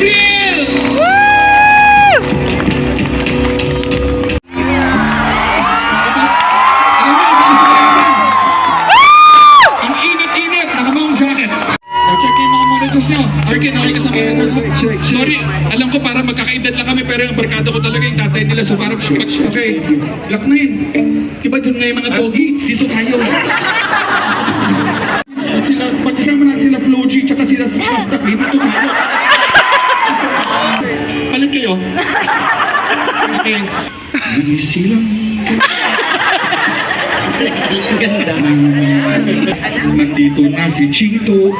April! Ang init-init, nakamang jacket. Check yung mga monitors nyo. Arkin, okay ka sa monitors mo? Sorry, alam ko para magkakaedad lang kami, pero yung barkada ko talaga yung tatay nila. So parang, okay, lock na yun. Diba dyan nga yung mga togi? Dito tayo. Pagkasama natin sila Floji, tsaka sila Sastak, dito tayo. Palit kayo. Okay. Silang. Ganda. Nandito na si Chito.